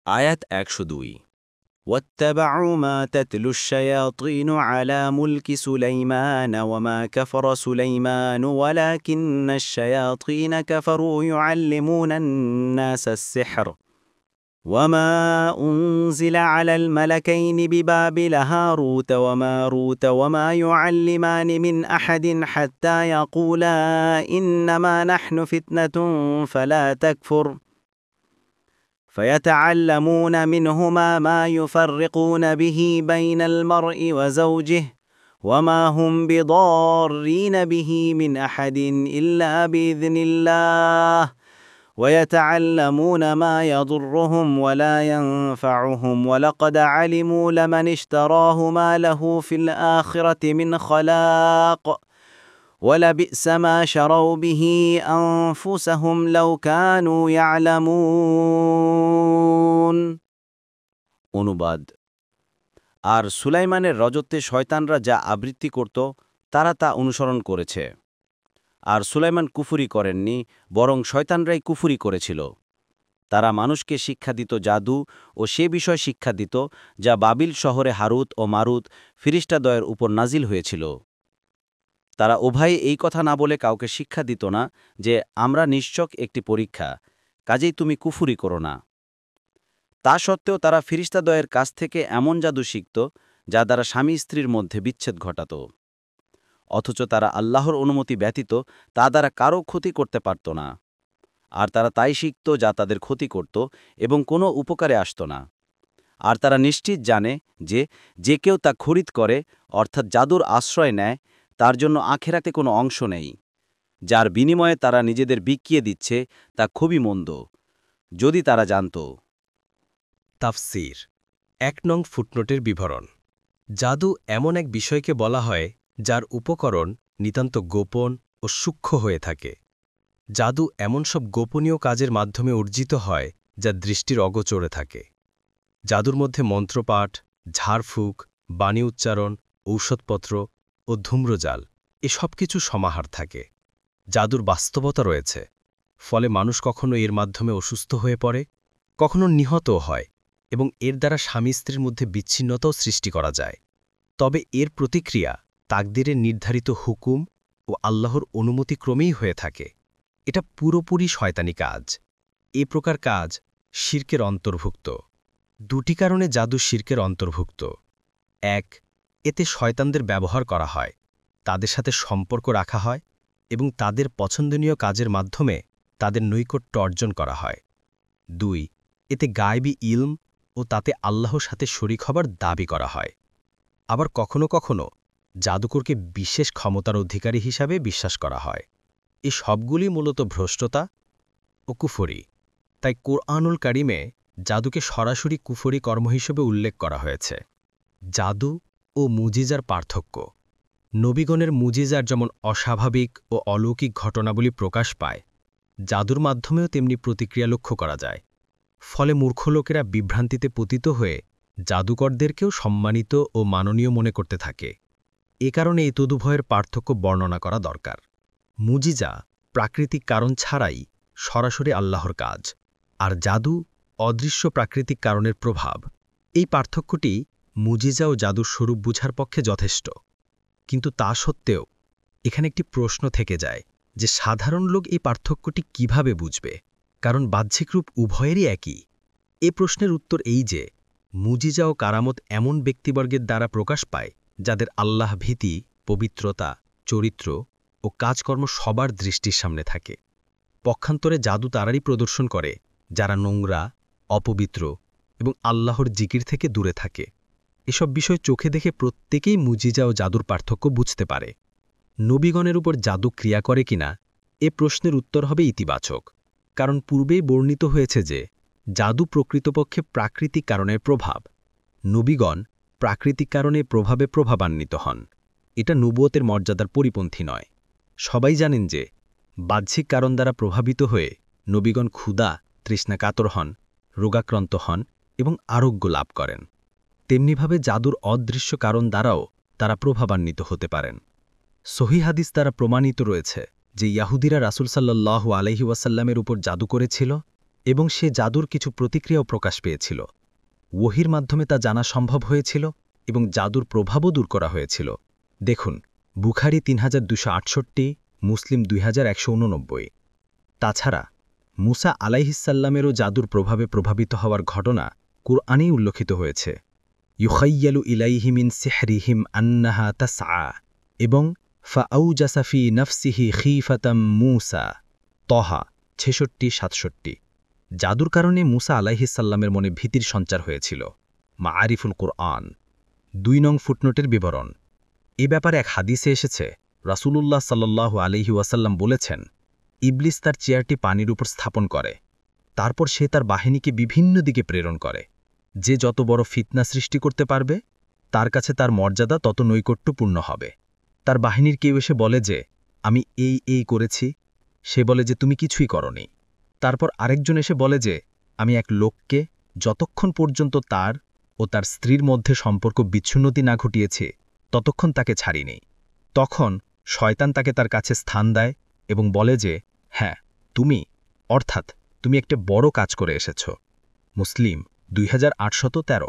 আয়াত ১০২ واتبعوا ما تتلو الشياطين على ملك سليمان وما كفر سليمان ولكن الشياطين كفروا يعلمون الناس السحر وما أنزل على الملكين ببابل هاروت وماروت وما يعلمان من أحد حتى يقولا إنما نحن فتنة فلا تكفر فيتعلمون منهما ما يفرقون به بين المرء وزوجه وما هم بضارين به من أحد إلا بإذن الله ويتعلمون ما يضرهم ولا ينفعهم ولقد علموا لمن اشتراه ما له في الآخرة من خلاق ولبئس ما شروا به أنفسهم لو كانوا يعلمون অনুবাদ আর সুলাইমানের রজত্বে শয়তানরা যা আবৃত্তি করত তারা তা অনুসরণ করেছে। আর সুলাইমান কুফরি করেননি, বরং শয়তানরাই কুফরি করেছিল। তারা মানুষকে শিক্ষা দিত জাদু ও সে বিষয় শিক্ষা দিত যা বাবিল শহরে হারুত ও মারুত ফিরিস্তাদ্বয়ের উপর নাজিল হয়েছিল। তারা উভয়ে এই কথা না বলে কাউকে শিক্ষা দিত না যে আমরা নিশ্চক একটি পরীক্ষা, কাজেই তুমি কুফরি করো না। তা সত্ত্বেও তারা ফিরিস্তাদ্বয়ের কাছ থেকে এমন জাদু শিখত যা দ্বারা স্বামী স্ত্রীর মধ্যে বিচ্ছেদ ঘটাত, অথচ তারা আল্লাহর অনুমতি ব্যতীত তা দ্বারা কারও ক্ষতি করতে পারত না। আর তারা তাই শিখত যা তাদের ক্ষতি করত এবং কোনো উপকারে আসত না। আর তারা নিশ্চিত জানে যে যে কেউ তা খরিদ করে, অর্থাৎ জাদুর আশ্রয় নেয়, তার জন্য আখিরাতে কোনো অংশ নেই। যার বিনিময়ে তারা নিজেদের বিকিয়ে দিচ্ছে তা খুবই মন্দ, যদি তারা জানত। তাফসীর ১ নং ফুটনোটের বিবরণ। জাদু এমন এক বিষয়কে বলা হয় যার উপকরণ নিতান্ত গোপন ও সূক্ষ্ম হয়ে থাকে। জাদু এমন সব গোপনীয় কাজের মাধ্যমে অর্জিত হয় যা দৃষ্টির অগোচরে থাকে। জাদুর মধ্যে মন্ত্রপাঠ, ঝাড়ফুঁক, বাণী উচ্চারণ, ঔষধপত্র ও ধূম্রজাল এসব কিছু সমাহার থাকে। জাদুর বাস্তবতা রয়েছে, ফলে মানুষ কখনো এর মাধ্যমে অসুস্থ হয়ে পড়ে, কখনো নিহতও হয় এবং এর দ্বারা স্বামী স্ত্রীর মধ্যে বিচ্ছিন্নতাও সৃষ্টি করা যায়। তবে এর প্রতিক্রিয়া তাকদিরের নির্ধারিত হুকুম ও আল্লাহর অনুমতিক্রমেই হয়ে থাকে। এটা পুরোপুরি শয়তানি কাজ। এ প্রকার কাজ শিরকের অন্তর্ভুক্ত। দুটি কারণে জাদু শিরকের অন্তর্ভুক্ত। ১. এতে শয়তানদের ব্যবহার করা হয়, তাদের সাথে সম্পর্ক রাখা হয় এবং তাদের পছন্দনীয় কাজের মাধ্যমে তাদের নৈকট্য অর্জন করা হয়। ২. এতে গায়বী ইলম ও তাতে আল্লাহর সাথে শরীক হবার দাবি করা হয়। আবার কখনো কখনো জাদুকরকে বিশেষ ক্ষমতার অধিকারী হিসাবে বিশ্বাস করা হয়। এই সবগুলি মূলত ভ্রষ্টতা ও কুফরি। তাই কোরআনুল কারিমে জাদুকে সরাসরি কুফরি কর্ম হিসেবে উল্লেখ করা হয়েছে। জাদু ও মুজিজার পার্থক্য। নবীগণের মুজিজার যেমন অস্বাভাবিক ও অলৌকিক ঘটনাবলী প্রকাশ পায়, জাদুর মাধ্যমেও তেমনি প্রতিক্রিয়া লক্ষ্য করা যায়। ফলে মূর্খ লোকেরা বিভ্রান্তিতে পতিত হয়ে জাদুকরদেরকেও সম্মানিত ও মাননীয় মনে করতে থাকে। এ কারণে এই তদুভয়ের পার্থক্য বর্ণনা করা দরকার। মুজিজা প্রাকৃতিক কারণ ছাড়াই সরাসরি আল্লাহর কাজ, আর জাদু অদৃশ্য প্রাকৃতিক কারণের প্রভাব। এই পার্থক্যটি মুজিজা ও জাদুর স্বরূপ বুঝার পক্ষে যথেষ্ট। কিন্তু তা সত্ত্বেও এখানে একটি প্রশ্ন থেকে যায় যে সাধারণ লোক এই পার্থক্যটি কিভাবে বুঝবে, কারণ বাহ্যিক রূপ উভয়েরই একই। এ প্রশ্নের উত্তর এই যে মুজিজা ও কারামত এমন ব্যক্তিবর্গের দ্বারা প্রকাশ পায় যাদের আল্লাহ ভীতি, পবিত্রতা, চরিত্র ও কাজকর্ম সবার দৃষ্টির সামনে থাকে। পক্ষান্তরে জাদু তারারই প্রদর্শন করে যারা নোংরা, অপবিত্র এবং আল্লাহর জিকির থেকে দূরে থাকে। এসব বিষয় চোখে দেখে প্রত্যেকেই মুজিজা ও জাদুর পার্থক্য বুঝতে পারে। নবীগণের উপর জাদু ক্রিয়া করে কিনা এ প্রশ্নের উত্তর হবে ইতিবাচক, কারণ পূর্বেই বর্ণিত হয়েছে যে জাদু প্রকৃতপক্ষে প্রাকৃতিক কারণের প্রভাব। নবীগণ প্রাকৃতিক কারণে প্রভাবে প্রভাবান্বিত হন। এটা নবুয়তের মর্যাদার পরিপন্থী নয়। সবাই জানেন যে বাহ্যিক কারণ দ্বারা প্রভাবিত হয়ে নবীগণ ক্ষুধা, তৃষ্ণা কাতর হন, রোগাক্রান্ত হন এবং আরোগ্য লাভ করেন। তেমনিভাবে জাদুর অদৃশ্য কারণ দ্বারাও তারা প্রভাবান্বিত হতে পারেন। সহিহ হাদিস দ্বারা প্রমাণিত রয়েছে যে ইয়াহুদিরা রাসূল সাল্লাল্লাহু আলাইহি ওয়াসাল্লামের উপর জাদু করেছিল এবং সে জাদুর কিছু প্রতিক্রিয়াও প্রকাশ পেয়েছিল। ওহির মাধ্যমে তা জানা সম্ভব হয়েছিল এবং জাদুর প্রভাবও দূর করা হয়েছিল। দেখুন, বুখারি ৩২৬৮, মুসলিম 2189। তাছাড়া মুসা আলাইহিসাল্লামেরও জাদুর প্রভাবে প্রভাবিত হওয়ার ঘটনা কুরআনেই উল্লেখিত হয়েছে। ইউখাইয়ালু ইলাইহি মিন সিহরিহিম আন্নাহা তাসআ এবং ফাআউজাসা ফি নাফসিহি খীফাতাম মূসা, তহা ৬৬-৬৭। জাদুর কারণে মুসা আলাইহিসাল্লামের মনে ভীতির সঞ্চার হয়েছিল। মাআরিফুল কুরআন ২ নং ফুটনোটের বিবরণ। এ ব্যাপারে এক হাদিসে এসেছে, রাসূলুল্লাহ সাল্লাল্লাহু আলাইহি ওয়াসাল্লাম বলেছেন, ইবলিস তার চেয়ারটি পানির উপর স্থাপন করে, তারপর সে তার বাহিনীকে বিভিন্ন দিকে প্রেরণ করে। যে যত বড় ফিতনা সৃষ্টি করতে পারবে, তার কাছে তার মর্যাদা তত নৈকট্যপূর্ণ হবে। তার বাহিনীর কেউ এসে বলে যে, আমি এই করেছি, সে বলে যে তুমি কিছুই করনি। তারপর আরেকজন এসে বলে যে, আমি এক লোককে যতক্ষণ পর্যন্ত তার ও তার স্ত্রীর মধ্যে সম্পর্ক বিচ্ছিন্নতি না ঘটিয়েছে ততক্ষণ তাকে ছাড়িনি। তখন শয়তান তাকে তার কাছে স্থান দেয় এবং বলে যে, হ্যাঁ, তুমি একটা বড় কাজ করে এসেছ। মুসলিম 2813।